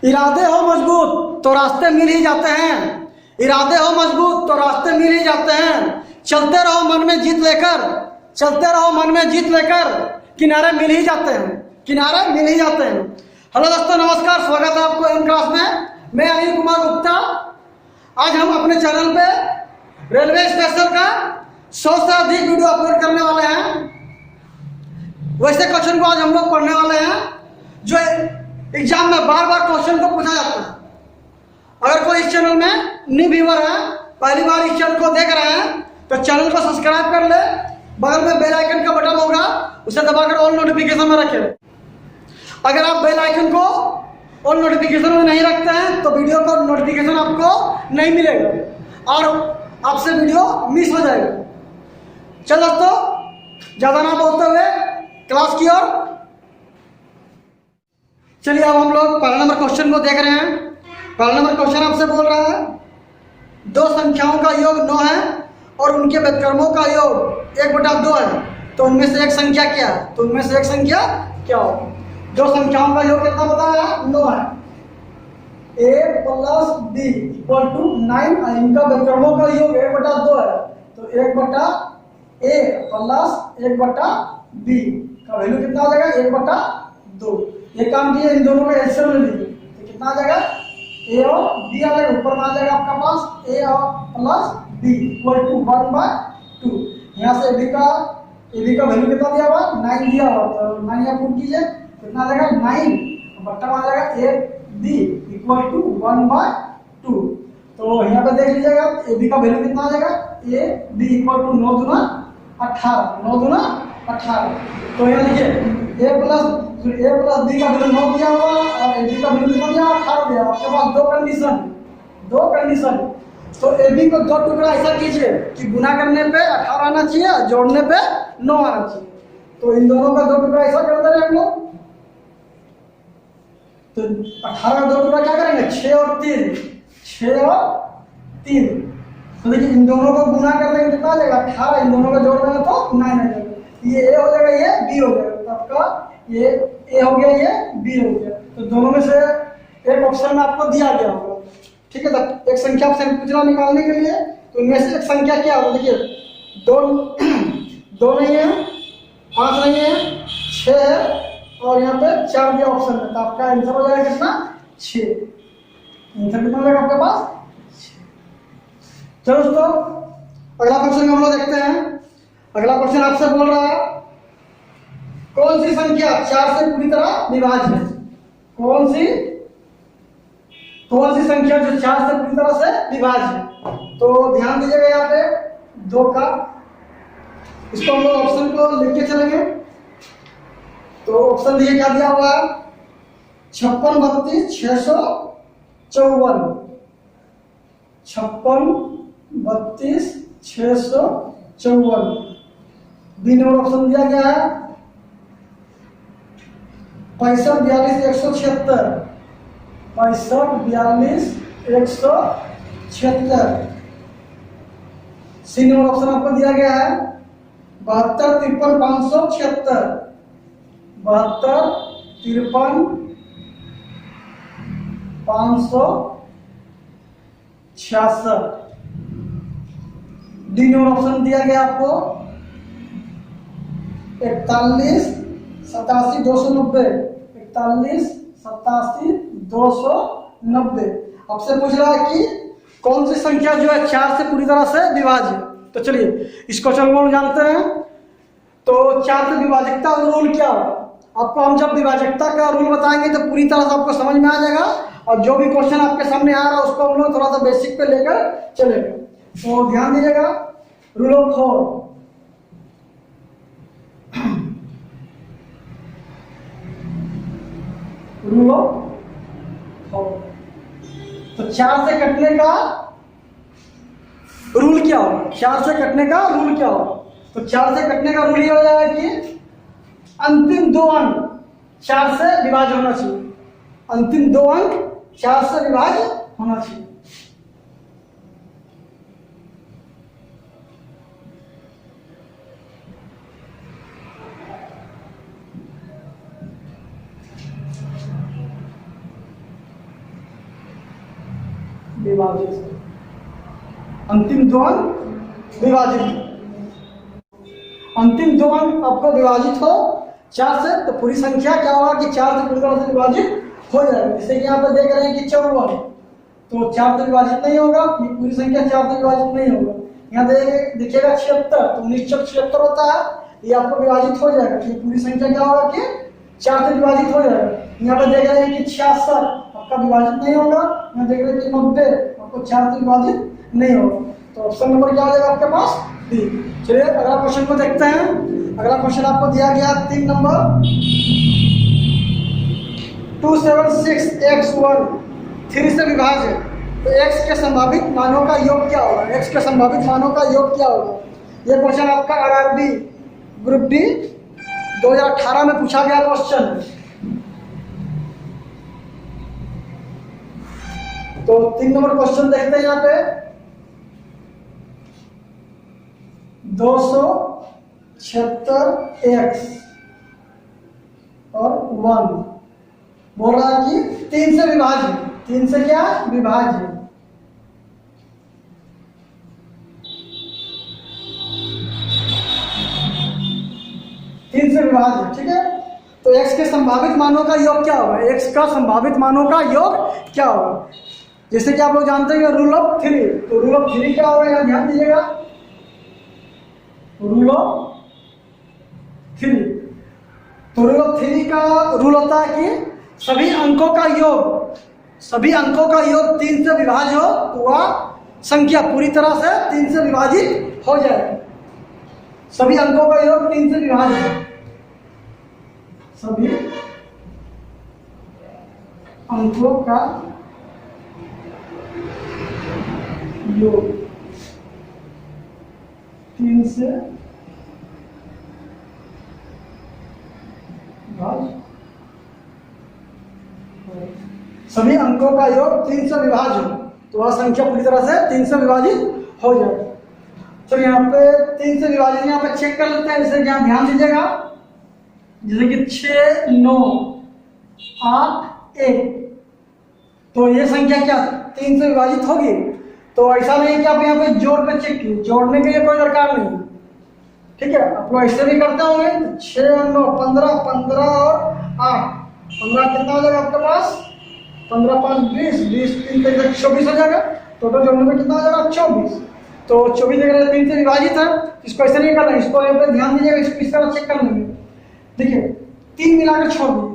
इरादे हो मजबूत तो रास्ते मिल ही जाते हैं। इरादे हो मजबूत तो रास्ते मिल ही जाते हैं। चलते रहो मन में जीत लेकर, चलते रहो मन में जीत लेकर, किनारे मिल ही जाते हैं, किनारे मिल ही जाते हैं। हेलो दोस्तों, नमस्कार, स्वागत है आपको एम क्लास में। मैं अनिल कुमार गुप्ता। आज हम अपने चैनल पे रेलवे स्टेशन का 100 से अधिक वीडियो अपलोड करने वाले हैं। वैसे क्वेश्चन को आज हम लोग पढ़ने वाले हैं जो एग्जाम में बार बार क्वेश्चन को पूछा जाता है। अगर कोई इस चैनल में न्यू व्यूअर है, पहली बार इस चैनल को देख रहे हैं, तो चैनल को सब्सक्राइब कर ले। बगल में बेल आइकन का बटन होगा, उसे दबाकर ऑल नोटिफिकेशन में रखें। अगर आप बेल आइकन को ऑल नोटिफिकेशन में नहीं रखते हैं तो वीडियो का नोटिफिकेशन आपको नहीं मिलेगा और आपसे वीडियो मिस हो जाएगा। चलो दोस्तों, ज़्यादा ना बोलते हुए क्लास की ओर चलिए। अब हम लोग पहला नंबर क्वेश्चन को देख रहे हैं। पहला नंबर क्वेश्चन आपसे बोल रहा है, दो संख्याओं का योग 9 है और उनके व्युत्क्रमों का योग 1/2 है, तो उनमें से एक संख्या क्या है? तो उनमें से एक संख्या क्या हो? दो संख्याओं का योग कितना बताया? 9 है। a + b = 9 और इनका व्युत्क्रमों का योग 1/2 है, तो 1/a + 1/b का वैल्यू कितना आ जाएगा? 1/2। ये काम किए, इन दोनों का एलसीएम ले लीजिए, तो कितना आ जाएगा? a और b आ जाएगा। ऊपर में आ जाएगा आपका पास a और + b = 1/2। यहाँ से ab का वैल्यू कितना दिया हुआ? 9 दिया हुआ, तो 9 यहाँ पुट कीजिए, कितना आ जाएगा? 9 बट्टा में आ जाएगा ab = 1/2। तो यहाँ पे देख लीजिएगा ab का वैल्यू कितना आ जाएगा? ab = 9 दूना 18, 9 दूना 18। तो यहाँ लिखिए a + b का वैल्यू 9 दिया हुआ और ab का वैल्यू कितना दिया? 18 दिया। आपके पास दो कंडीशन। तो ab को दो टुकड़ा ऐसा कीजिए कि गुना करने पे 18 आना चाहिए और जोड़ने पे 9 आना चाहिए। तो इन दोनों का दो टुकड़ा ऐसा कर दे रहे हैं हम लोग। तो 18 का दो टुकड़ा क्या करेंगे? 6 और 3। तो देखिए, इन दोनों को गुना कर देंगे कितना आ जाएगा? 18। इन दोनों का जोड़ देंगे तो 9 आ जाएगा। ये a हो जाएगा, ये b हो जाएगा। तो आपका ये a हो गया, ये b हो गया। तो दोनों में से एक ऑप्शन में आपको दिया गया होगा। ठीक है, तो एक संख्या आपसे पूछना निकालने के लिए, तो इनमें से एक संख्या क्या होगा? देखिए, 2 नहीं है, 5 नहीं है, 6 है और यहाँ पे 4 दिया ऑप्शन में। तो आपका आंसर हो जाएगा कितना? 6। आंसर कितना हो जाएगा आपके पास? 6। चलो दोस्तों, अगला क्वेश्चन हम लोग देखते हैं। अगला क्वेश्चन आपसे बोल रहा है, कौन सी संख्या 4 से पूरी तरह विभाज्य है? कौन सी संख्या जो 4 से पूरी तरह से विभाज्य है? तो ध्यान दीजिएगा यहाँ पे 2 का, इसको हम लोग ऑप्शन को लिख के चलेंगे। तो ऑप्शन दिए क्या दिया हुआ है? 56 32 654, 56 32 654। बी नंबर ऑप्शन दिया गया है 65 42 176, 65 42 176। सी नंबर ऑप्शन आपको दिया गया है 72 53 576, 72 53 566। डी नंबर ऑप्शन दिया गया आपको 41 87 290, 41 87 290। आपसे पूछ रहा है कि कौन सी संख्या जो है 4 से पूरी तरह से विभाज्य। तो चलिए इस क्वेश्चन को हम जानते हैं। तो 4 से विभाजकता रूल क्या है? आपको हम जब विभाजकता का रूल बताएंगे तो पूरी तरह से आपको समझ में आ जाएगा, और जो भी क्वेश्चन आपके सामने आ रहा है उसको हम लोग थोड़ा सा बेसिक पे लेकर चलेंगे। तो ध्यान दीजिएगा, रूल ऑफ 4। Rule of 4। तो 4 से कटने का रूल क्या होगा? 4 से कटने का रूल क्या होगा? तो 4 से कटने का रूल ये हो जाएगा कि अंतिम 2 अंक 4 से विभाज्य होना चाहिए। अंतिम 2 अंक 4 से विभाज्य होना चाहिए। विभाजित, अंतिम दो अंक विभाजित, अंतिम दो अंक आपको विभाजित हो 4 से, तो पूरी संख्या क्या होगा कि 4 से पूरी तरह से विभाजित हो जाएगा। जैसे कि यहाँ पर देख रहे हैं कि 54, तो 4 से विभाजित नहीं होगा, ये पूरी संख्या 4 से विभाजित नहीं होगा। यहाँ देखिएगा 76, तो 1976 होता है, ये आपको विभाजित हो जाएगा। ये पूरी संख्या क्या होगा कि 4 से विभाजित हो जाएगा। यहाँ पर देख रहे हैं कि 66 आपका विभाजित नहीं होगा। यहाँ देख रहे हैं कि 90 आपको 4 से विभाजित नहीं होगा। तो ऑप्शन नंबर क्या हो जाएगा आपके पास? डी। चलिए अगला क्वेश्चन को देखते हैं। अगला क्वेश्चन आपको दिया गया 3 नंबर, 276x1 3 से विभाज्य, तो x के संभावित मानों का योग क्या होगा? x के संभावित मानों का योग क्या होगा? ये क्वेश्चन आपका RRB ग्रुप डी 2018 में पूछा गया क्वेश्चन है। तो 3 नंबर क्वेश्चन देखते हैं यहाँ पे। 276x और 1 बोल रहा है कि 3 से विभाज्य, 3 से क्या विभाज्य, तीन से विभाज्य, ठीक है। तो x के संभावित मानों का योग क्या होगा? x का संभावित मानों का योग क्या होगा? जैसे कि आप लोग जानते हैं रूल ऑफ 3, तो रूल ऑफ 3 क्या होगा? यहाँ ध्यान दीजिएगा, रूल ऑफ 3, तो रूल ऑफ 3 का रूल होता है कि सभी अंकों का योग, सभी अंकों का योग 3 से विभाज्य हो तो वह संख्या पूरी तरह से 3 से विभाजित हो जाएगी। सभी अंकों का योग 3 से विभाज्य, सभी अंकों का योग 3 से विभाज्य, सभी अंकों का योग 3 से विभाज्य हो तो वह संख्या पूरी तरह से 3 से विभाजित हो जाएगी। तो यहाँ पे 3 से विभाजित यहाँ पे चेक कर लेते हैं। जैसे यहाँ ध्यान दीजिएगा, जैसे कि 6, 9, 8, 1, तो ये संख्या क्या 3 से विभाजित होगी। तो ऐसा नहीं कि आप यहाँ पे जोड़ पे चेक कीजिए, जोड़ने के लिए कोई दरकार नहीं, ठीक है। आप लोग ऐसे भी करते होंगे, 6 और 9 15, 15 और 8, 15 कितना हो जाएगा आपके पास? 15 5 20, 20 3 तक 24 हो जाएगा। टोटल जोड़ने में कितना हो जाएगा? 24। तो 24 जगह 3 से विभाजित है, इसको ऐसे नहीं करना, इसको यहाँ पे ध्यान दीजिएगा, इसको इस तरह चेक कर लेंगे। देखिए 3 मिलाकर छोड़ दीजिए,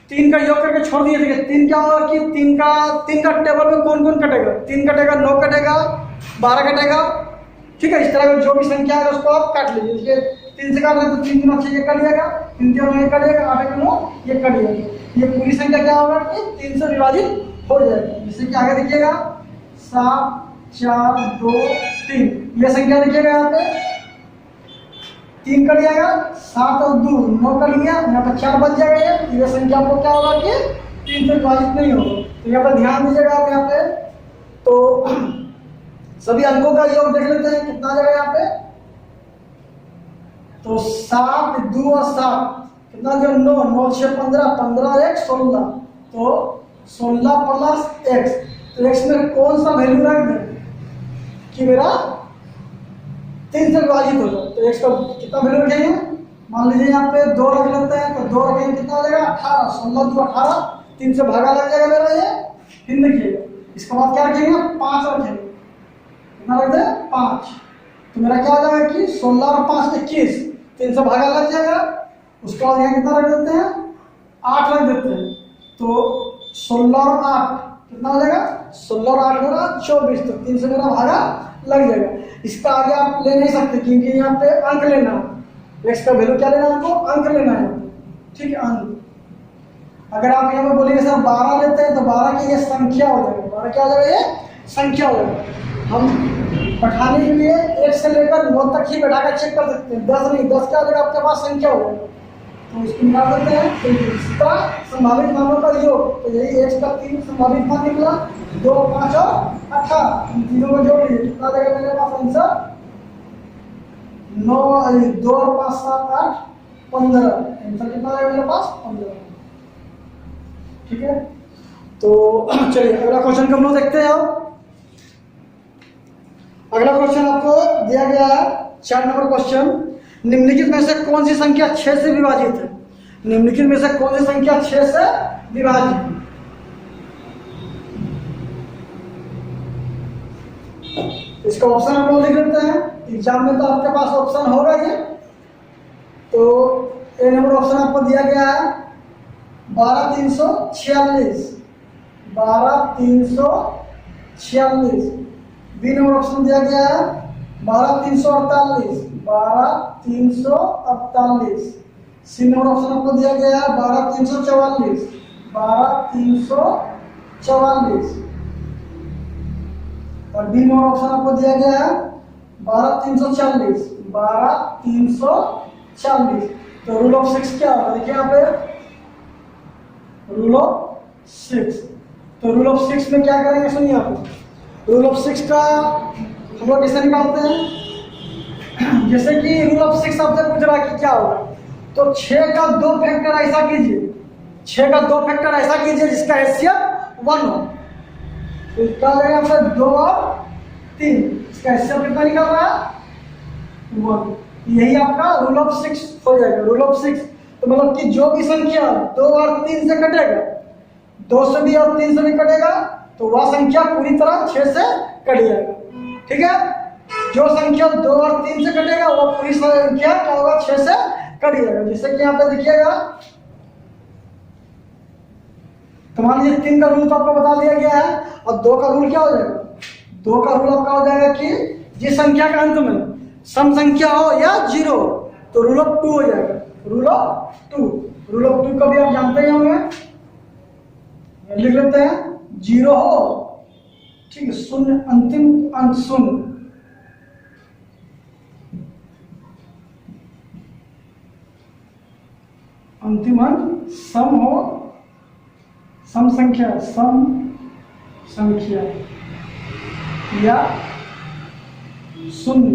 3 का योग करके छोड़ दिए। देखिए 3 क्या होगा कि 3 का टेबल में कौन कौन कटेगा? 3 कटेगा, 9 कटेगा, 12 कटेगा, ठीक है। इस तरह का जो भी संख्या है उसको आप काट लीजिए। देखिए 3 से काट रहे तो 3 गुना 6 ये कट जाएगा, 3 3 ये कट जाएगा, 8 9 ये कट जाएगा। ये पूरी संख्या क्या होगा कि 3 से विभाजित हो जाएगी। जैसे कि आगे देखिएगा 7 4 2 3, ये संख्या देखिएगा यहाँ पे 3 कट जाएगा, 7 और 2 9 कट गया, यहाँ पर 4 बच जाएगा। ये संख्या आपको क्या होगा कि 3 से विभाजित नहीं होगा। तो यहाँ पर ध्यान दीजिएगा आप यहाँ पे। तो सभी अंकों का योग देख लेते हैं कितना जाएगा यहाँ पे। तो 7 2 और 7 कितना जो 9 9 6 15, 15 और 1 16, तो 16 प्लस x, तो x में कौन सा वैल्यू रख दें कि मेरा 3 से विभाजित हो जाए। तो x का कितना वैल्यू रखेंगे? मान लीजिए यहाँ पे 2 रख लेते हैं, तो 2 रखेंगे कितना हो जाएगा? 18, 16 2 18, 3 से भागा लग जाएगा मेरा ये। फिर देखिएगा इसके बाद क्या रखेंगे? 5 रखेंगे, कितना रख दें? 5, तो मेरा क्या हो जाएगा कि 16 और 5 21, 3 से भागा लग जाएगा। उसके बाद यहाँ कितना रख देते हैं? 8 रख देते हैं, तो 16 और 8 कितना हो जाएगा? 16 और 8 मेरा 24, तो 3 से मेरा भागा लग जाएगा। इसका आगे आप ले नहीं सकते क्योंकि यहाँ पे अंक लेना है, x का वैल्यू क्या लेना है आपको? अंक लेना है, ठीक है, अंक। अगर आप यहाँ पे बोलेंगे सर 12 लेते हैं, तो 12 की ये संख्या हो जाएगी। 12 क्या हो जाएगा? ये संख्या हो जाएगा। हम बैठाने के लिए 1 से लेकर 9 तक ही बैठा कर चेक कर सकते हैं, 10 नहीं। 10 क्या हो जाएगा आपके पास? संख्या हो जाएगा। तो इसको निकाल देते हैं, तो इसका संभावित मानों का योग, तो यही x का 3 संभावित मान निकला, 2 5 और 18, इन तीनों को जोड़ लीजिए, कितना देगा मेरे पास आंसर? 9 2 और 5 7 8 15, आंसर कितना देगा मेरे पास? 15, ठीक है। तो चलिए अगला क्वेश्चन हम लोग देखते हैं। अगला क्वेश्चन आपको दिया गया है 4 नंबर क्वेश्चन, निम्नलिखित में से कौन सी संख्या 6 से विभाजित है? निम्नलिखित में से कौन सी संख्या 6 से विभाजित है? इसका ऑप्शन हम लोग लिख लेते हैं, एग्जाम में तो आपके पास ऑप्शन होगा ही। तो ए नंबर ऑप्शन आपको दिया गया है 12346, 12346। बी नंबर ऑप्शन दिया गया है 12348, 12348। सी नंबर ऑप्शन आपको दिया गया है 12344, 12344। और डी नंबर ऑप्शन आपको दिया गया है 12340, 12340। तो रूल ऑफ 6 क्या होगा? देखिए यहाँ पे रूल ऑफ 6। तो रूल ऑफ 6 में क्या करेंगे सुनिए आप। रूल ऑफ 6 का हम लोग कैसे निकालते हैं? जैसे कि रूल ऑफ 6 आपसे पूछ रहा है कि क्या होगा, तो 6 का 2 फैक्टर ऐसा कीजिए, 6 का 2 फैक्टर ऐसा कीजिए जिसका हैसियत 1 हो। तो क्या हो जाएगा आपका 2 और 3, इसका हैसियत कितना निकल रहा है? 1। यही आपका रूल ऑफ 6 हो जाएगा। रूल ऑफ 6 तो मतलब कि जो भी संख्या 2 और 3 से कटेगा, 2 से भी और 3 से भी कटेगा, तो वह संख्या पूरी तरह 6 से कट जाएगा। ठीक है, जो संख्या 2 और 3 से कटेगा वह पूरी संख्या क्या होगा? 6 से कट जाएगा। जैसे कि यहाँ पे देखिएगा, तो मान लीजिए 3 का रूल तो आपको बता दिया गया है, और 2 का रूल क्या हो जाएगा? 2 का रूल आपका हो जाएगा कि जिस संख्या का अंत में सम संख्या हो या 0, तो रूल ऑफ 2 हो जाएगा। रूल ऑफ 2, रूल ऑफ 2 का भी आप जानते ही होंगे, लिख लेते हैं 0 हो, ठीक है, शून्य, अंतिम अंक शून्य। अंतिम अंक सम हो, सम संख्या या शून्य,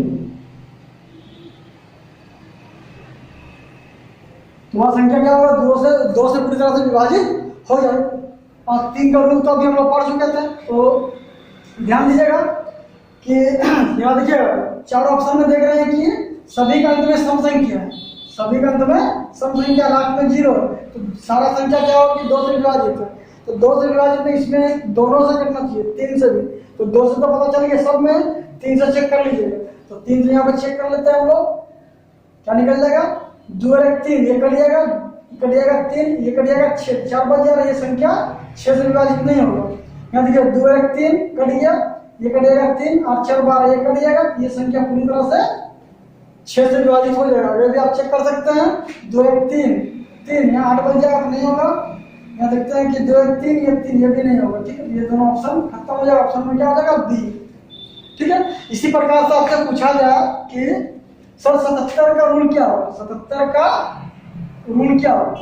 तो वह संख्या क्या होगा? 2 से पूरी तरह से विभाजित हो जाए। और 3 का रूल तो अभी हम लोग पढ़ चुके थे, तो ध्यान दीजिएगा कि यहाँ देखिएगा 4 ऑप्शन में देख रहे हैं कि सभी का अंत में सम संख्या है, सभी का अंत में सम संख्या, लास्ट में 0 है, तो सारा संख्या क्या होगी? 2 से विभाजित है। तो 2 से विभाजित में इसमें दोनों से करना चाहिए, 3 से भी। तो 2 से तो पता चल गया, सब में 3 से चेक कर लीजिएगा। तो 3 से यहाँ पे चेक कर लेते हैं हम लोग, क्या निकल जाएगा? 2 और 1 3, ये कटिएगा, 3, ये कटिएगा 6, 4 बच जा रहा है। ये संख्या 6 से विभाजित नहीं होगा। यहाँ देखिए 2 और 1 3 कट गया, ये कटिएगा 3, 8 4 12, ये कट जाएगा। ये संख्या पूरी तरह से 6 से विभाजित हो जाएगा। ये भी आप चेक कर सकते हैं, 2 1 3 3, यहाँ 8 बच जाएगा तो नहीं होगा। यहाँ देखते हैं कि 2 1 3, ये 3, ये भी नहीं होगा। ठीक है, ये दोनों ऑप्शन खत्म हो जाएगा। ऑप्शन में क्या हो जाएगा? बी। ठीक है, इसी प्रकार से आपसे पूछा जाए कि सर 77 का रूल क्या होगा? 77 का रूल क्या होगा?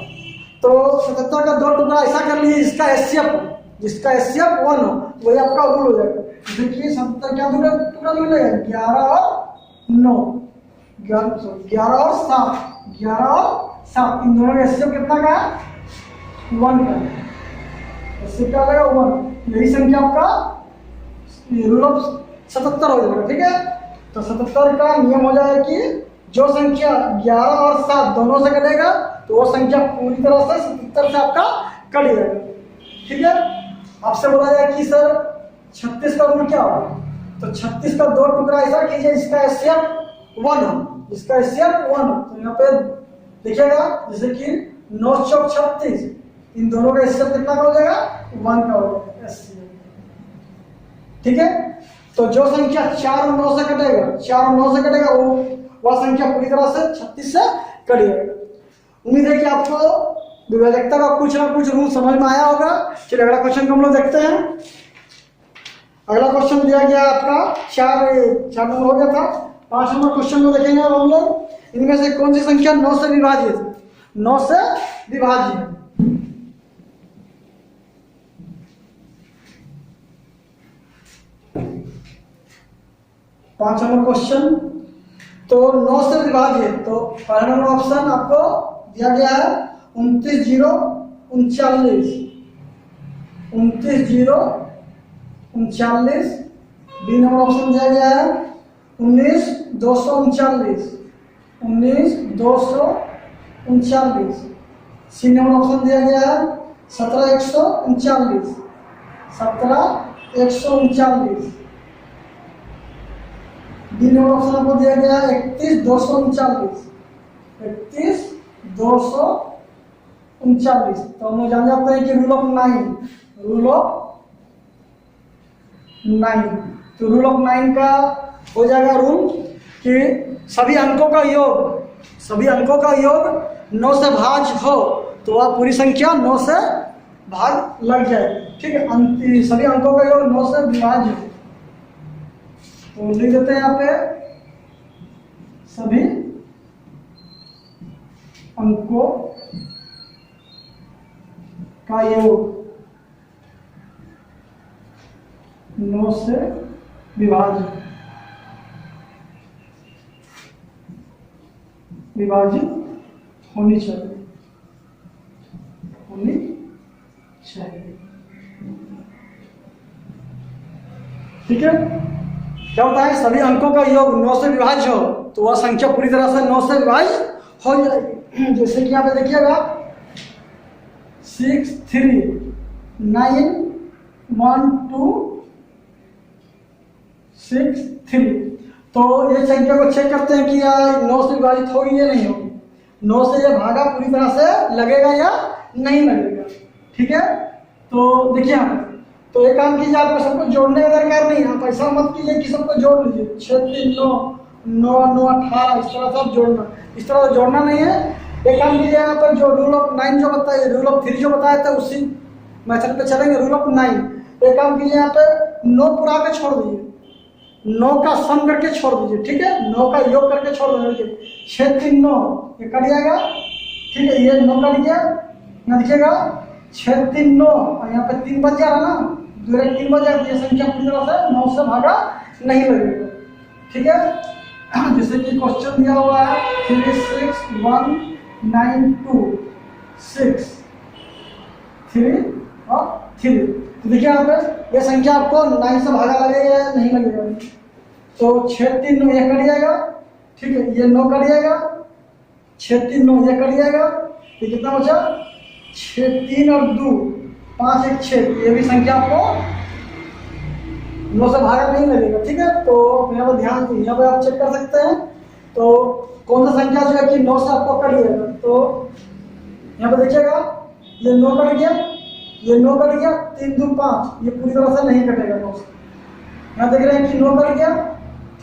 तो 77 का 2 टुकड़ा ऐसा कर लीजिए जिसका हैसियत 1 हो, वही आपका रूल हो जाएगा। देखिए 77 क्या टुकड़ा मिलेगा? 11 और 9, 11 और 7, 11 और 7, इन दोनों का हैसियत कितना का है? 1 का। हैसियत क्या लगेगा? 1। यही संख्या आपका रूल ऑफ 77 हो जाएगा। ठीक है, तो 77 का नियम हो जाएगा कि जो संख्या 11 और 7 दोनों से कटेगा, तो वो संख्या पूरी तरह से 77 से आपका कट जाएगा। ठीक है, आपसे बोला जाए कि सर 36 का रूल क्या होगा? तो 36 का 2 टुकड़ा ऐसा कीजिए जिसका हैसियत 1 हो, जिसका हैसियत 1 हो। तो यहाँ पे देखिएगा, जैसे कि 9 चौक 36, इन दोनों का हैसियत कितना का हो जाएगा? 1 का हो जाएगा। ठीक है, तो जो संख्या 4 और 9 से कटेगा, 4 और 9 से कटेगा, वह संख्या पूरी तरह से 36 से कट जाएगा। उम्मीद है कि आपको विभाजकता का कुछ ना कुछ रूल समझ में आया होगा। चलिए अगला क्वेश्चन को हम लोग देखते हैं। अगला क्वेश्चन दिया गया आपका 4 नंबर हो गया था। 5 नंबर क्वेश्चन को देखेंगे अब हम लोग। इनमें से कौन सी संख्या 9 से विभाजित है? 9 से विभाजित। 5 नंबर क्वेश्चन, तो 9 से विभाजित। तो पहला नंबर ऑप्शन आपको दिया गया है 29 0 39, 29 0 39 बी नंबर ऑप्शन दिया गया है 19,239, 19,239। सी नंबर ऑप्शन दिया गया है 17,139, 17,139। डी नंबर ऑप्शन आपको दिया गया है 31,239, 31,239। तो हम लोग जान जाते हैं कि रूल ऑफ 9, रूल ऑफ 9। तो रूल ऑफ 9 का हो जाएगा रूल कि सभी अंकों का योग, सभी अंकों का योग 9 से भाज्य हो तो वह पूरी संख्या 9 से भाग लग जाए। ठीक है, सभी अंकों का योग 9 से विभाज्य हो। तो लिख देते हैं यहाँ पे सभी अंकों का योग 9 से विभाजित होनी चाहिए, होनी चाहिए। ठीक है, क्या होता है सभी अंकों का योग 9 से विभाज्य हो तो वह संख्या पूरी तरह से 9 से विभाज्य हो जाएगी। जैसे कि यहाँ पे देखिएगा 6 3 9 1 2 6 3। तो ये संख्या को चेक करते हैं कि यह 9 से विभाजित होगी या नहीं होगी, 9 से यह भागा पूरी तरह से लगेगा या नहीं लगेगा। ठीक है, तो देखिए यहाँ पे तो एक काम कीजिए, आपको सबको जोड़ने का दरकार नहीं है, आप ऐसा मत कीजिए कि सबको जोड़ लीजिए 6 3 9 9 9 18 इस तरह सब जोड़ना, इस तरह जोड़ना नहीं है। एक काम कीजिए, यहाँ पर जो रूल ऑफ 9 जो बताया, रूल ऑफ 3 जो बताया था उसी मेथड पे चलेंगे। रूल ऑफ 9 एक काम कीजिए, यहाँ पे 9 पुरा के छोड़ दीजिए, 9 का सम करके छोड़ दीजिए। ठीक है, 9 का योग करके छोड़ दीजिए, 6 3 9 ये कट जाएगा। ठीक है, ये 9 कट गया, यहाँ देखिएगा 6 3 9 और यहाँ पे 3 बच जा रहा ना, 2 3 बच जाएगा। ये संख्या पूरी तरह से 9 से भागा नहीं लगेगा। ठीक है, जैसे कि क्वेश्चन दिया हुआ है 3 6 1 9 2 6 3 और 3। तो देखिए यहाँ पे ये संख्या आपको 9 से भागा लगेगा या नहीं लगेगा। तो 6 3 9 ये कट जाएगा। ठीक है, ये 9 कट जाएगा, 6 3 9 ये कट जाएगा। ये कितना बचा 6 3 और 2 5 1 6। ये भी संख्या आपको 9 से भागा नहीं लगेगा। ठीक है, तो यहाँ पर ध्यान दीजिए, यहाँ पे आप चेक कर सकते हैं। तो कौन सा संख्या जो है कि 9 से आपको कट जाएगा। तो यहाँ पे देखिएगा ये 9 कट गया, ये 9 कट गया, 3 2 5 ये पूरी तरह से नहीं कटेगा 9 से। यहाँ देख रहे हैं कि 9 कट गया।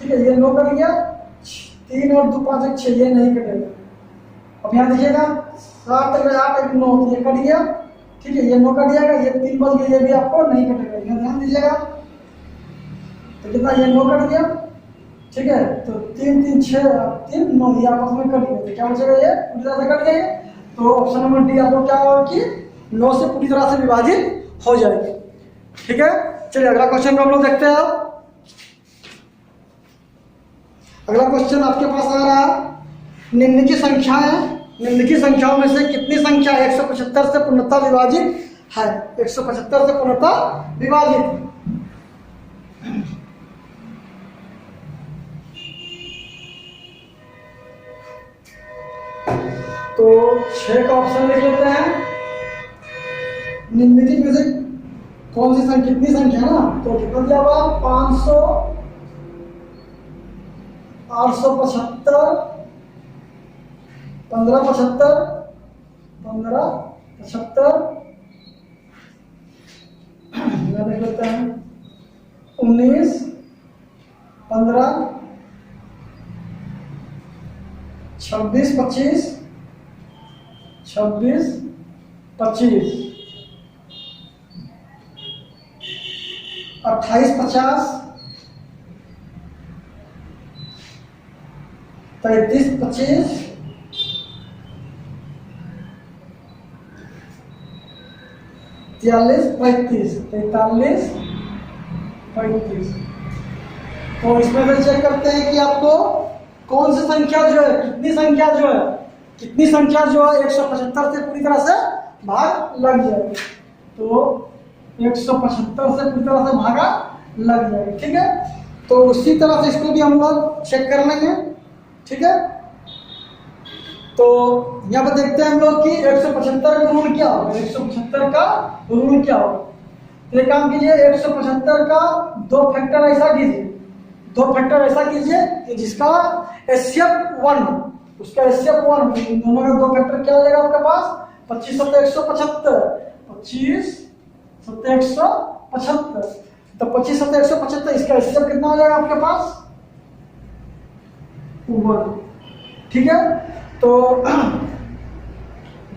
ठीक है, ये 9 कट गया, 3 और 2 5 1 6 ये नहीं कटेगा। अब यहाँ देखिएगा 7 8 1 9 ये कट गया। ठीक है, ये 9 कट जाएगा, ये 3 बच गया, ये भी आपको नहीं कटेगा। यहाँ ध्यान दीजिएगा, तो कितना ये 9 कट गया। ठीक है, तो 3 3 6 3 9 ये आपस में कट गया, तो क्या बचेगा ये पूरी तरह से कट गए। तो ऑप्शन नंबर डी आपको क्या होगा कि 9 से पूरी तरह से विभाजित हो जाएगी। ठीक है, चलिए अगला क्वेश्चन को हम लोग देखते हैं। अगला क्वेश्चन आपके पास आ रहा है, निम्न की संख्याओं में से कितनी संख्या 175 से पूर्णतः विभाजित है। 175 से पूर्णतः विभाजित। तो 6 का ऑप्शन लिख लेते हैं। निम्नलिखित में से कौन सी संख्या, कितनी संख्या ना, तो कितना दिया हुआ 500 875 1575 1575 मैं देख लेते हैं 19 15 26 25 26 25 28 50 33 25 43 35 43 35। तो इसमें फिर चेक करते हैं कि आपको कौन सी संख्या जो है, कितनी संख्या जो है 175 से पूरी तरह से भाग लग जाएगी। तो 175 से पूरी तरह से भागा लग जाएगा। ठीक है, तो उसी तरह से इसको भी हम लोग चेक कर लेंगे। ठीक है, तो यहाँ पर देखते हैं हम लोग कि 175 का रूल क्या होगा। 175 का रूल क्या होगा, तो एक काम कीजिए, 175 का दो फैक्टर ऐसा कीजिए, दो फैक्टर ऐसा कीजिए कि जिसका HCF 1 हो, उसका HCF 1 इन दोनों का दो फैक्टर क्या आ जाएगा आपके पास, 25 सत्ते 175, 25 सत्ते 175, तो 25 सत्ते 175 इसका HCF कितना हो जाएगा आपके पास 1। ठीक है, तो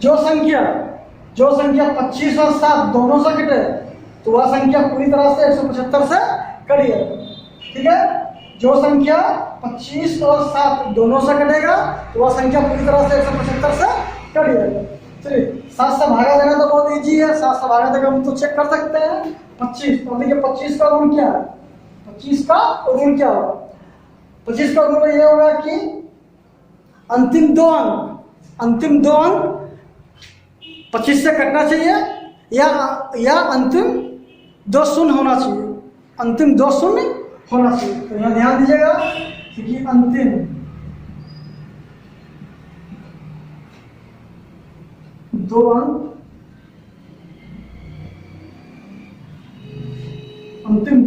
जो संख्या 25 और 7 दोनों से कटे तो वह संख्या पूरी तरह से 175 से कटी है। ठीक है, जो संख्या 25 और 7 दोनों से कटेगा तो वह संख्या पूरी तरह से 175 से कट जाएगा। चलिए 7 से भागा देना तो बहुत इजी है, 7 से भागा देकर हम तो चेक कर सकते हैं 25। तो देखिए 25 का रूल क्या है, 25 का रूल क्या होगा, 25 का रूल ये होगा कि अंतिम दो अंक 25 से कटना चाहिए या अंतिम दो शून्य होना चाहिए, अंतिम दो शून्य होना चाहिए। तो यहाँ ध्यान दीजिएगा कि अंतिम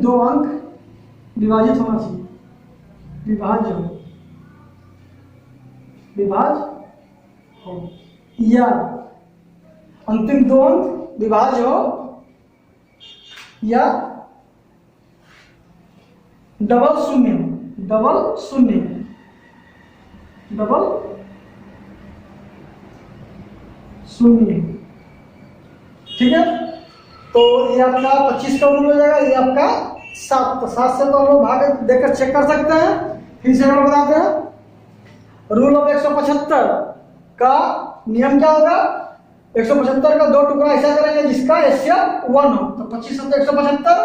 दो अंक विभाजित होना चाहिए, विभाज्य हो, या अंतिम दो अंक विभाज्य हो या डबल शून्य। ठीक है, तो ये आपका 25 का रूल हो जाएगा, ये आपका 7। तो 7 से तो हम लोग भाग देकर चेक कर सकते हैं। फिर से हम बताते हैं रूल ऑफ 175 का नियम क्या होगा, 175 का दो टुकड़ा ऐसा करेंगे जिसका HCF 1 हो, तो 25 सत्ते 175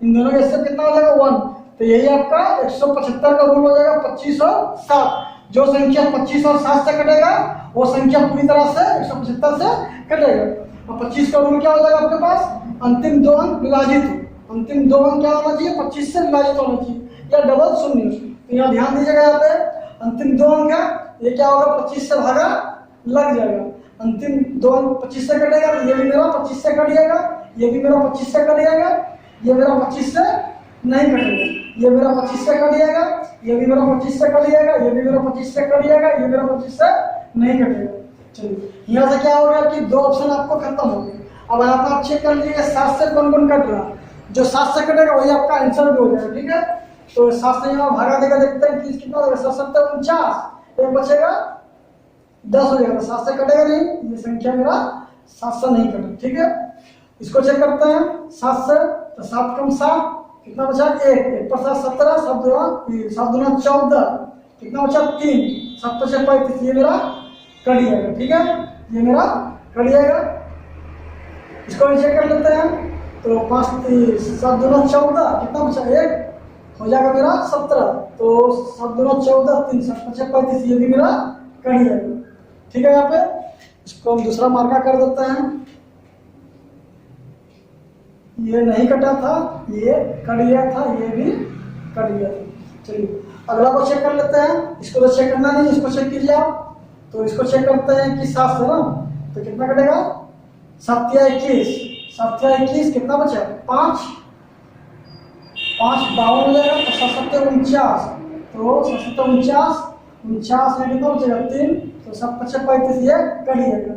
इन दोनों का HCF कितना हो जाएगा 1। तो यही आपका 175 का रूल हो जाएगा 25 और 7। जो संख्या 25 और 7 से कटेगा वो संख्या पूरी तरह से 175 से कटेगा। और 25 का रूल क्या हो जाएगा आपके पास, अंतिम दो अंक विभाजित हो, अंतिम दो अंक क्या होना चाहिए 25 से विभाजित होना चाहिए या डबल शून्य। तो यहाँ ध्यान दीजिएगा, यहाँ पे अंतिम दो अंक है, ये क्या होगा 25 से भागा लग जाएगा, अंतिम दो अंक 25 से कटेगा, ये भी मेरा 25 से कट जाएगा, ये भी मेरा 25 से कट जाएगा, ये मेरा 25 से नहीं कटेगा, ये मेरा 25 से कट जाएगा, ये भी मेरा 25 से कट जाएगा, ये भी मेरा 25 से कट जाएगा, ये मेरा 25 से नहीं कटेगा। चलिए यहाँ से क्या हो गया कि दो ऑप्शन आपको खत्म हो गए। अब आप चेक कर लीजिए 7 से कौन कौन कट रहा है, जो 7 से कटेगा वही आपका आंसर भी हो जाएगा। ठीक है, तो 7 से यहाँ भागा देकर देखते हैं कि कितना होगा, 7 सत्ते 49, एक बचेगा 10 हो जाएगा, 7 से कटेगा नहीं, ये संख्या मेरा 7 से नहीं कटेगा। ठीक है, इसको चेक करते हैं 7 से, तो 7 कम 7 कितना बचा 1 पर 7 17, 7 दूना 14, कितना बचा 3, 7 से 35, ये मेरा कट जाएगा। ठीक है, ये मेरा कट जाएगा। इसको भी चेक कर लेते हैं, तो 5 7 दूना 14, कितना बचा 1 हो जाएगा मेरा 17, तो 7 दूना 14, 3 7 5 35, ये भी मेरा कट जाएगा। ठीक है, यहाँ पे इसको हम दूसरा मार्का कर देते हैं, ये नहीं कटा था, ये कट गया था, ये भी कट गया था। चलिए अगला को चेक कर लेते हैं, इसको तो चेक करना नहीं, इसको चेक कीजिए आप। तो इसको चेक करते हैं कि 7 से ना, तो कितना कटेगा 7 या 21, 7 या 21 कितना बचा 5 52 हो जाएगा, तो 7 सत्ते 49, तो 7 सत्ते 49 में कितना बचेगा 3, तो 7 5 35, ये कट जाएगा।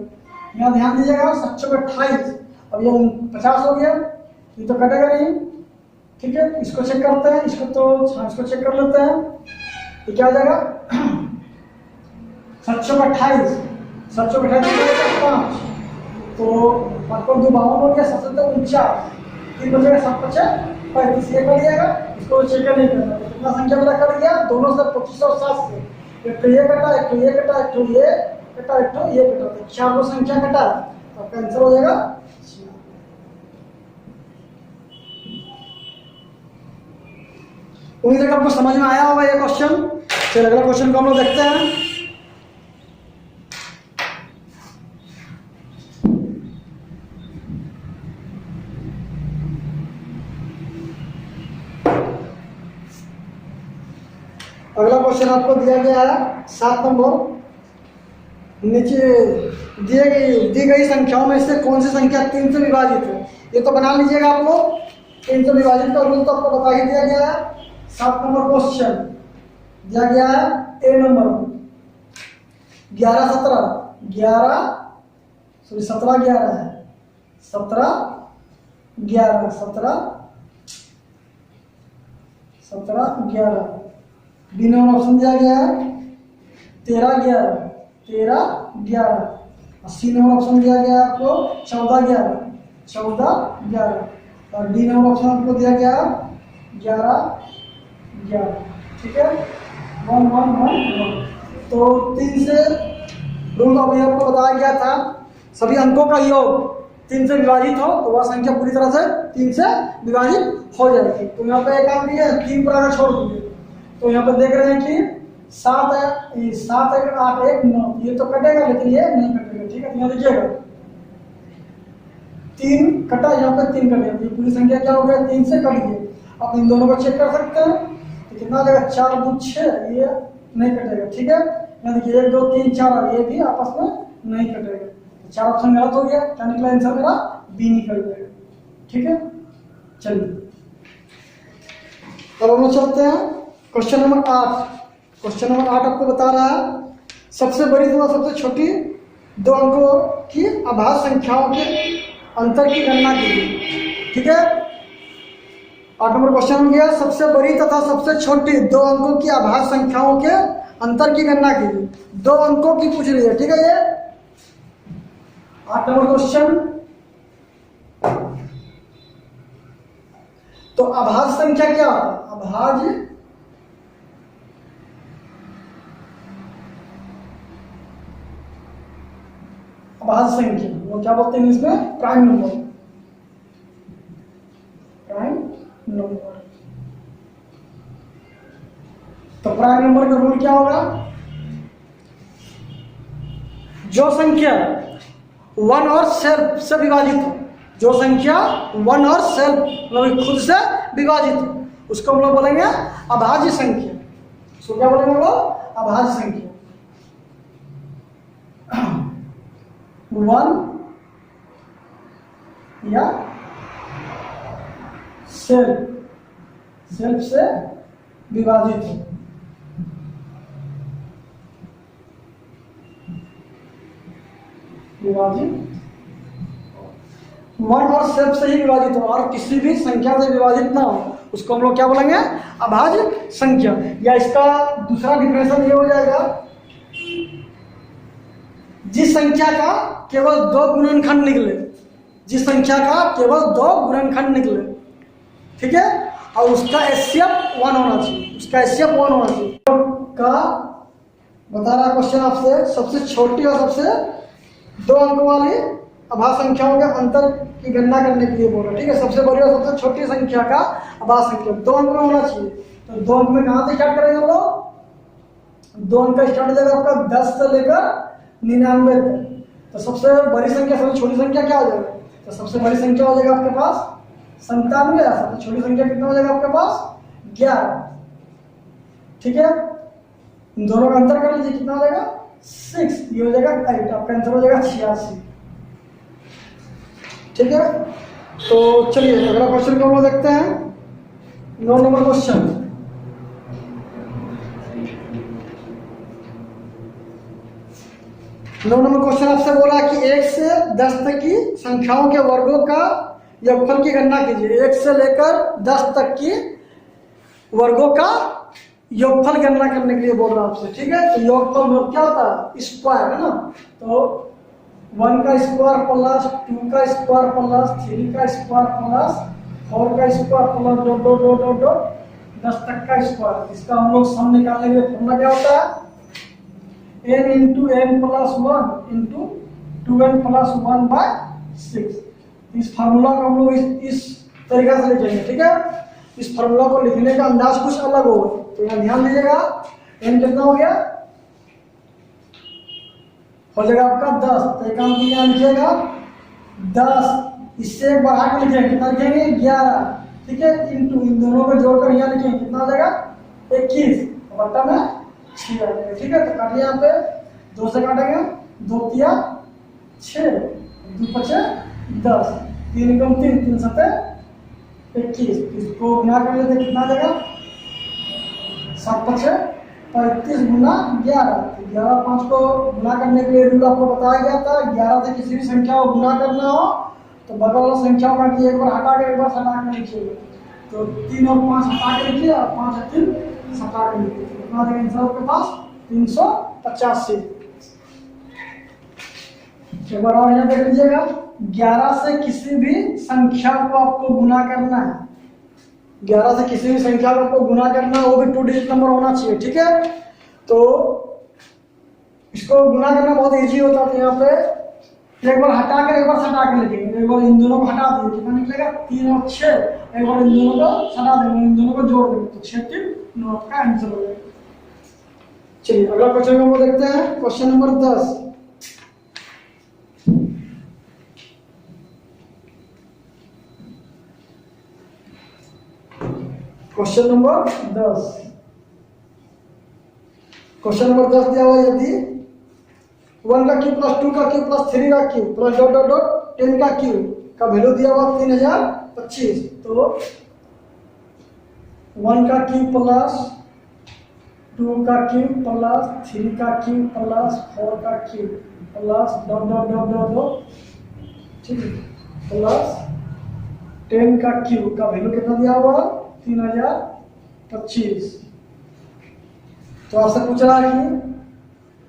यहाँ ध्यान दीजिएगा 7 28, अब ये 50 हो गया, ये तो कटेगा नहीं। ठीक है, इसको चेक करते हैं, इसको चेक कर लेते हैं, ये क्या हो जाएगा 728 5, तो 5 पर 2 52 हो गया, 7 सत्ते 49, 3 बचेगा 7 5 35, ये कट जाएगा। इसको चेक नहीं करना, कितना संख्या मेरा कट गया दोनों से 25 और 7 से, एक तो ये कटा, एक तो ये कटा, एक तो ये कटा, एक तो ये कटा, तो 4 को संख्या कटा, तो आपका आंसर हो जाएगा। उम्मीद है आपको समझ में आया होगा ये क्वेश्चन। चलिए अगला क्वेश्चन को हम लोग देखते हैं। अगला क्वेश्चन आपको दिया गया है 7 नंबर। नीचे दी गई संख्याओं में से कौन सी संख्या 3 से विभाजित है? ये तो बना लीजिएगा आप लोग। 3 से विभाजित का रूल तो आपको बता ही दिया गया है। 7 नंबर क्वेश्चन दिया गया है ए नंबर 11 17 11 सॉरी 17 11 है 17 11 17 17 11। बी नंबर ऑप्शन दिया गया है 13 11 13 11। और सी नंबर ऑप्शन दिया गया है आपको 14 11 14 11। और डी नंबर ऑप्शन आपको दिया गया है 11 11। ठीक है 1 1 1 1। तो 3 से रूल अभी आपको बताया गया था, सभी अंकों का योग 3 से विभाजित हो तो वह संख्या पूरी तरह से 3 से विभाजित हो जाएगी। तो यहाँ पे एक काम दिया 3 पर अगर छोड़ दीजिए तो यहाँ पे देख रहे हैं कि 7 है 7 1 8 1 9, ये तो कटेगा लेकिन ये नहीं कटेगा। ठीक है, यहाँ देखिएगा 3 कटा, यहाँ पे 3 कटेगा, ये पूरी संख्या क्या हो गया 3 से कट गई। आप इन दोनों को चेक कर सकते हैं तो कितना आ जाएगा 4 2 6, ये नहीं कटेगा। ठीक है, यहाँ देखिए 1 2 3 4 ये भी आपस में नहीं कटेगा। 4 ऑप्शन गलत हो गया, क्या निकला आंसर मेरा बी निकल जाएगा। ठीक है, चलिए अब हम लोग चलते हैं क्वेश्चन नंबर 8। क्वेश्चन नंबर 8 आपको बता रहा है सबसे बड़ी तथा सबसे छोटी 2 अंकों की अभाज्य संख्याओं के अंतर की गणना कीजिए। ठीक है, 8 नंबर क्वेश्चन में गया सबसे बड़ी तथा सबसे छोटी 2 अंकों की अभाज्य संख्याओं के अंतर की गणना कीजिए। 2 अंकों की पूछ रही है। ठीक है, ये 8 नंबर क्वेश्चन। तो अभाज्य संख्या क्या होता है? अभाज्य संख्या वो क्या बोलते हैं इसमें? Prime number. Prime number. तो प्राइम नंबर का रूल क्या होगा? जो संख्या 1 और सेल्फ से विभाजित हो, जो संख्या 1 और सेल्फ मतलब खुद से विभाजित हो, उसको हम लोग बोलेंगे अभाज्य संख्या। उसको क्या बोलेंगे वो? अभाज्य संख्या। 1 या सेल्फ से विभाजित है। विभाजित 1 और सेल्फ से ही विभाजित हो और किसी भी संख्या से विभाजित ना हो, उसको हम लोग क्या बोलेंगे? अभाज्य संख्या। या इसका दूसरा डिफिनेशन ये हो जाएगा जिस संख्या का केवल 2 गुणनखंड निकले, जिस संख्या का केवल 2 गुणनखंड निकले। ठीक है, और उसका एचसीएफ 1 होना चाहिए, उसका एचसीएफ 1 होना चाहिए। का बता रहा क्वेश्चन आपसे सबसे छोटी और सबसे 2 अंकों वाली अभाज्य संख्याओं के अंतर की गणना करने के लिए बोल रहा है। ठीक है, सबसे बड़ी और सबसे छोटी संख्या का अभाज्य संख्या 2 अंक में होना चाहिए। तो 2 अंक में कहां से स्टार्ट करेंगे हम लोग? 2 अंक का स्टार्ट हो जाएगा आपका 10 से लेकर 99 तक। तो सबसे बड़ी संख्या सबसे छोटी संख्या क्या हो जाएगा? तो सबसे बड़ी संख्या हो जाएगा आपके पास 97, सबसे छोटी संख्या कितना हो जाएगा आपके पास? 11। ठीक है, इन दोनों का अंतर कर लीजिए, कितना हो जाएगा? 6। ये हो जाएगा 8। आपका आंसर हो जाएगा 86। ठीक है, तो चलिए अगला क्वेश्चन को हम लोग देखते हैं। 9 नंबर क्वेश्चन। 9 नंबर क्वेश्चन आपसे बोला कि 1 से 10 तक की संख्याओं के वर्गों का योगफल की गणना कीजिए। 1 से लेकर 10 तक की वर्गों का योगफल गणना करने के लिए बोल रहा हूं आपसे। ठीक है, तो योगफल मतलब क्या होता है? स्क्वायर है ना। तो 1 का स्क्वायर प्लस 2 का स्क्वायर प्लस 3 का स्क्वायर प्लस 4 का square plus dot dot dot dot dot 10 तक का स्क्वायर। इसका हम लोग सम निकालने के लिए फॉर्मूला क्या होता है? n into n plus 1 into 2n plus 1 by 6। इस फार्मूला को हम लोग इस तरीके से लिखेंगे। ठीक है, इस फार्मूला को लिखने का अंदाज कुछ अलग होगा, तो यहाँ ध्यान दीजिएगा। n कितना हो गया? हो जाएगा आपका 10। तो एक काम यहाँ लिखिएगा 10, इससे बढ़ा के लिखेंगे, कितना लिखेंगे? 11। ठीक है, इंटू इन दोनों को जोड़कर यहाँ लिखेंगे, कितना हो जाएगा? 21। बट्टा में 6 आ जाएगा। ठीक है, तो काटिए यहाँ पे 2 से काटेंगे, 2 तिया 6, 2 पचे 10, 3 एकम 3, 3 सते 21। इसको गुना कर लेते कितना आ जाएगा, 7 पचे 35 गुना 11। तो 11 5 को गुना करने के लिए रूल आपको बताया गया था, 11 से किसी भी संख्या को गुना करना हो तो बगल वाला संख्या का एक बार हटा के एक बार हटा के लिखिए। तो 3 और 5 हटा के लिखिए और 5 और 3 हटा के लिखिए। तो कितना देगा आंसर आपके पास, 385। एक बार और यहाँ देख लीजिएगा, 11 से किसी भी संख्या को आपको गुना करना है। 11 से किसी भी संख्या को आपको गुना करना है, वो भी 2 डिजिट नंबर होना चाहिए। ठीक है, तो इसको गुना करना बहुत इजी होता है। यहाँ पे एक बार हटा कर एक बार सटा के लिखेंगे। एक बार इन दोनों को हटा देंगे, कितना निकलेगा 3 और 6। एक बार इन दोनों को सटा देंगे, इन दोनों को जोड़ देंगे, तो 6 3 9 का आंसर हो जाएगा। चलिए अगला क्वेश्चन को देखते हैं, question number 10। Question number 10, question number 10 दिया हुआ, यदि 1 का क्यूब प्लस 2 का क्यूब प्लस 3 का cube plus dot dot dot 10 का क्यूब का वैल्यू दिया हुआ 3025, तो 1 का क्यूब प्लस 2 का क्यूब प्लस 3 का क्यूब प्लस 4 का cube plus dot dot dot dot dot, ठीक है, प्लस 10 का क्यूब का वैल्यू कितना दिया हुआ 3025। तो आपसे पूछ रहा है कि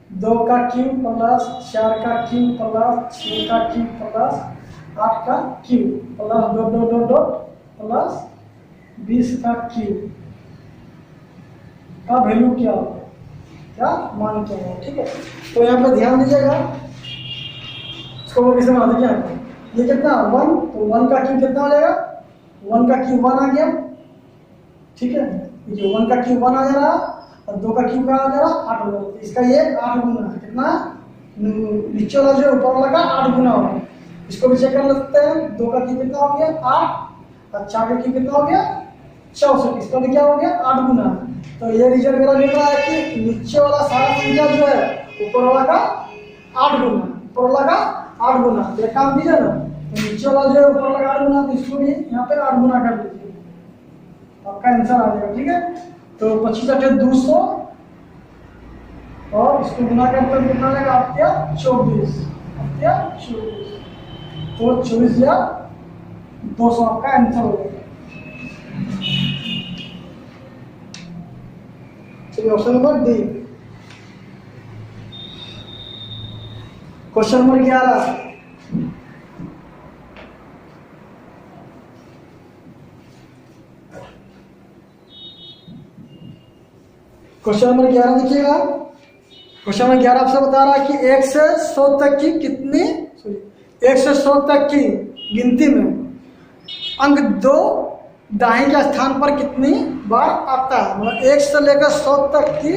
2 का क्यूब प्लस 4 का क्यूब प्लस 6 का क्यूब प्लस 8 का cube plus dot dot dot dot plus 20 का क्यूब का वैल्यू क्या होगा, क्या मान क्या होगा। ठीक है, तो यहाँ पे ध्यान दीजिएगा, इसको कैसे बना दीजिए। ये कितना 1, तो 1 का क्यूब कितना हो जाएगा, 1 का क्यूब 1 आ गया। ठीक है, ये 1 का क्यूब 1 आ जा रहा और 2 का क्यूब का आ जा रहा 8 हो जाएगा। तो इसका ये 8 गुना है, कितना नीचे वाला जो ऊपर वाला का 8 गुना होगा। इसको भी चेक कर सकते हैं, 2 का क्यूब कितना हो गया 8 और 4 का क्यूब कितना हो गया 64। इसका भी क्या हो गया 8 गुना। तो ये रिजल्ट मेरा मिल रहा है कि नीचे वाला सारा संख्या जो है ऊपर वाला का 8 गुना, ऊपर वाला का 8 गुना। तो एक काम कीजिए ना, तो नीचे वाला जो है ऊपर वाला 8 गुना, तो इसको भी यहाँ पे 8 गुना कर लीजिए, आपका आंसर आ जाएगा। ठीक है, तो 25 8 200 और इसको गुना करते हैं कितना आएगा आपका 24, आपका 24, तो 24,200 आपका आंसर हो जाएगा। चलिए option number D, question number 11। Question number 11 देखिएगा, क्वेश्चन नंबर 11 आपसे बता रहा है कि 1 से 100 तक की कितनी 1 से 100 तक की गिनती में अंक 2 दाएं के स्थान पर कितनी बार आता है। मतलब 1 से लेकर 100 तक की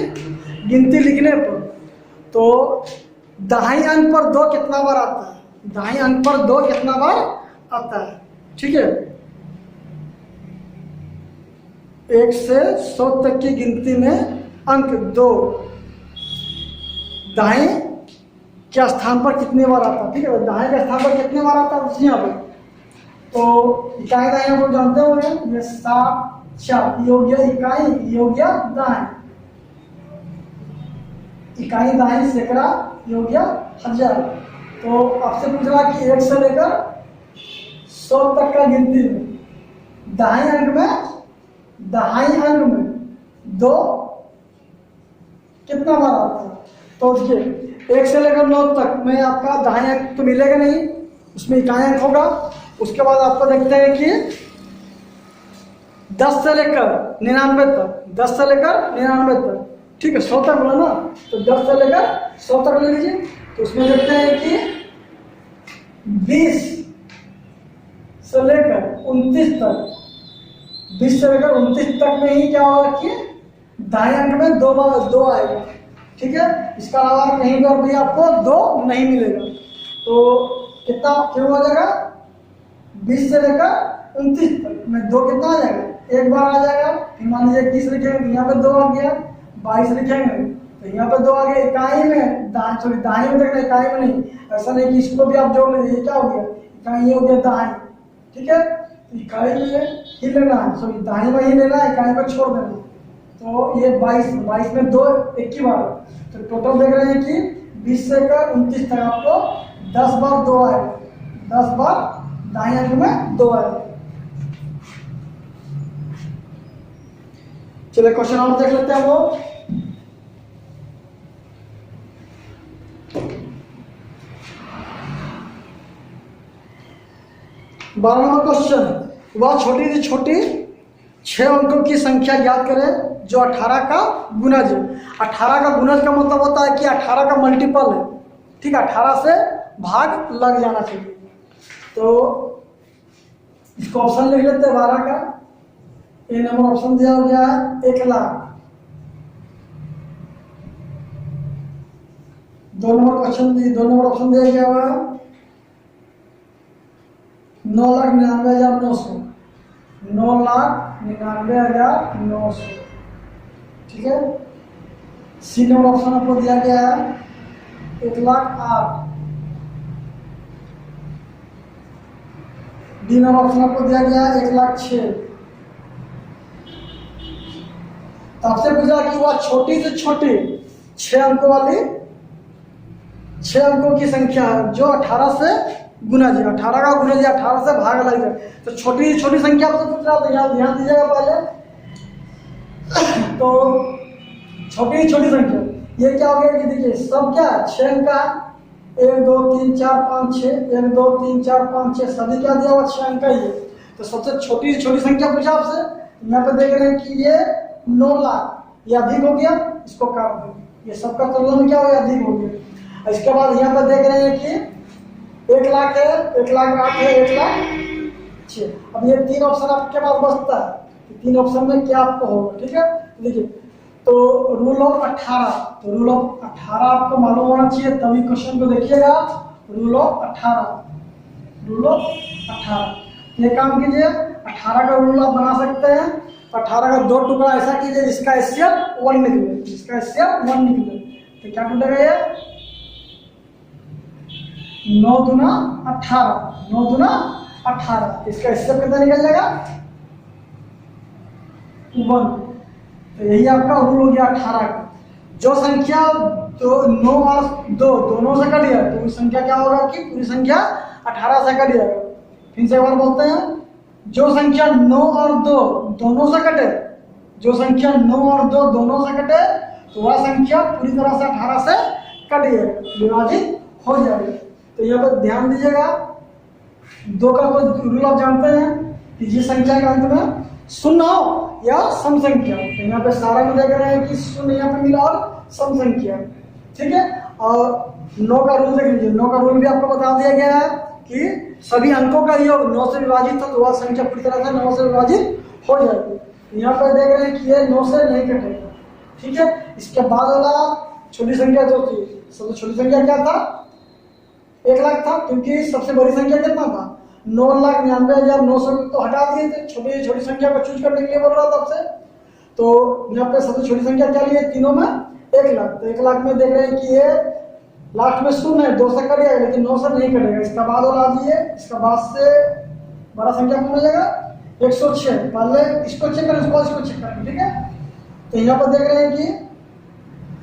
गिनती लिखने पर तो दाएं अंक पर 2 कितना बार आता है, दाएं अंक पर 2 कितना बार आता है। ठीक है, 1 से 100 तक की गिनती में अंक 2 दाएं के स्थान पर कितने बार आता है। ठीक है, दाएं के स्थान पर कितने बार आता है यहाँ पे, तो इकाई दाएं को जानते होंगे, ये 7 4 ये हो गया इकाई, ये हो गया दाएं, इकाई दाएं सैकड़ा, ये हो गया 1000। तो आपसे पूछ रहा कि 1 से लेकर 100 तक का गिनती में दाएं अंक में 2 कितना बार आता है। तो देखिए 1 से लेकर 9 तक में आपका दाएं अंक तो मिलेगा नहीं, उसमें इकाई अंक होगा। उसके बाद आपको देखते हैं कि 10 से लेकर 99 तक, 10 से लेकर 99 तक, ठीक है 100 तक बोला ना, तो 10 से लेकर 100 तक ले लीजिए। तो उसमें देखते हैं कि 20 से लेकर 29 तक, 20 से लेकर 29 तक में ही क्या होगा कि दाएं अंक में 2 बार 2 आएगा। ठीक है, इसका अलावा कहीं पर भी आपको 2 नहीं मिलेगा। तो कितना क्यों हो जाएगा 20 से लेकर 29 तक में 2 कितना आ जाएगा, एक बार आ जाएगा। फिर मान लीजिए 30 लिखे यहाँ पे 2 आ गया, 22 लिखेंगे तो यहाँ पे 2 आ गया इकाई में, दाई में देखना, इकाई में नहीं। ऐसा नहीं कि इसको भी आप जोड़ लीजिए, ये क्या हो गया इकाई, ये हो गया दाई, ठीक है। तो इकाई में ही लेना है, सॉरी दाई में ही लेना है, इकाई को छोड़ देना। तो ये 22 में 2 एक ही बार, तो टोटल देख रहे हैं कि 20 से लेकर 29 तक आपको 10 बार 2 आएगा, 10 बार दाएं अंक में 2 आएगा। चलिए क्वेश्चन और देख लेते हैं हम लोग। बारह नंबर क्वेश्चन, वह छोटी से छोटी 6 अंकों की संख्या ज्ञात करें जो 18 का गुणज है। 18 का गुणज का मतलब होता है कि 18 का मल्टीपल है, ठीक है, 18 से भाग लग जाना चाहिए। तो इसको ऑप्शन लिख लेते हैं 12 का। ए नंबर ऑप्शन दिया गया है 1 लाख। 2 नंबर ऑप्शन दिया गया हुआ है 9,99,900, 9,99,900, ठीक है। सी नंबर ऑप्शन आपको दिया गया है 1,08,000। डी नंबर ऑप्शन आपको दिया गया है 1,06,000। तो आपसे पूछा कि वह छोटी से छोटी 6 अंकों वाली 6 अंकों की संख्या है जो 18 से गुना जी, 18 का गुना जी 18 से भाग लग जाए। तो छोटी छोटी संख्या आपसे पूछ रहा, तो यहाँ ध्यान दीजिएगा पहले। तो छोटी छोटी संख्या ये क्या हो गया कि देखिए सब क्या है 6 अंक का, 1 2 3 4 5 6, 1 2 3 4 5 6 सभी क्या दिया हुआ 6 अंक का ही है। तो सबसे छोटी छोटी संख्या पूछा आपसे, यहाँ पे देख रहे हैं कि ये 9 लाख, ये अधिक हो गया, इसको काट दो, ये सबका तुलना में क्या हो गया अधिक हो गया। इसके बाद यहाँ पे देख रहे हैं कि 1 लाख है, 1,08,000 है, 1,06,000। अब ये 3 ऑप्शन आपके पास बचता है, 3 ऑप्शन में क्या आपको होगा, ठीक है। देखिए तो रूल ऑफ 18, तो रूल ऑफ 18 आपको मालूम होना चाहिए, तभी क्वेश्चन को देखिएगा। रूल ऑफ 18, ये काम कीजिए, 18 का रूल आप बना सकते हैं। 18 का 2 टुकड़ा ऐसा कीजिए जिसका एचसीएफ 1 निकले, जिसका एचसीएफ 1 निकले। तो क्या टूटेगा ये 9 दूना 18, 9 दूना 18, इसका एचसीएफ कितना निकल जाएगा 1। तो यही आपका रूल हो गया 18 का। जो संख्या तो 9 और 2 दोनों से कट गया तो संख्या क्या होगा कि पूरी संख्या 18 से कट जाएगा। फिर से एक बार बोलते हैं, जो संख्या 9 और 2 दोनों से कटे, जो संख्या 9 और 2 दोनों से कटे तो वह संख्या पूरी तरह से 18 से कट जाएगा, विभाजित हो जाएगी। तो यहाँ पर ध्यान दीजिएगा, 2 का कोई रूल आप जानते हैं कि जिस संख्या के अंत में शून्य हो या सम संख्या, तो यहाँ पे सारा में देख रहे हैं कि शून्य यहाँ पे मिला और सम संख्या, ठीक है। और 9 का रूल देख लीजिए, 9 का रूल भी आपको बता दिया गया है कि सभी अंकों का योग 9 से विभाजित था तो वह संख्या पूरी तरह से 9 से विभाजित हो जाएगी। यहाँ पर देख रहे हैं कि ये 9 से नहीं कटेगा, ठीक है। इसके बाद वाला छोटी संख्या जो थी, सबसे छोटी संख्या क्या था 1 लाख था, क्योंकि सबसे बड़ी संख्या कितना था 9,99,900 तो हटा दिए थे, छोटी छोटी संख्या को चूज करने के लिए बोल रहा था आपसे। तो यहाँ पे सबसे छोटी संख्या क्या ली है तीनों में 1 लाख। तो 1 लाख में देख रहे हैं कि ये लास्ट में शून्य है, 2 से कटेगा लेकिन 9 से नहीं कटेगा। इसका बाद वाला दिए, इसका बाद से बड़ा संख्या कौन मिलेगा 106। पहले इसको चेक करें, इसको चेक करें, ठीक है। तो यहाँ पर देख रहे हैं कि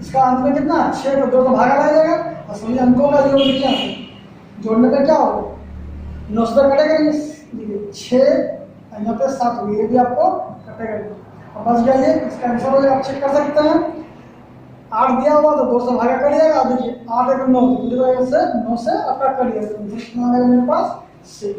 इसका अंत में कितना 6 को 2 का भागा लग जाएगा और सभी अंकों का योग क्या है जोड़ने पर क्या होगा 9 से कटेगा, देखिए 6 यहाँ पे 7 हो गया, ये भी आपको कटेगा। अब बच गया ये, इसका आंसर हो गया, आप चेक कर सकते हैं। 8 दिया हुआ तो 2 से भागा कर जाएगा, देखिए 8 1 9 से 9 से आपका कर लिया, तो कितना आएगा मेरे पास 6।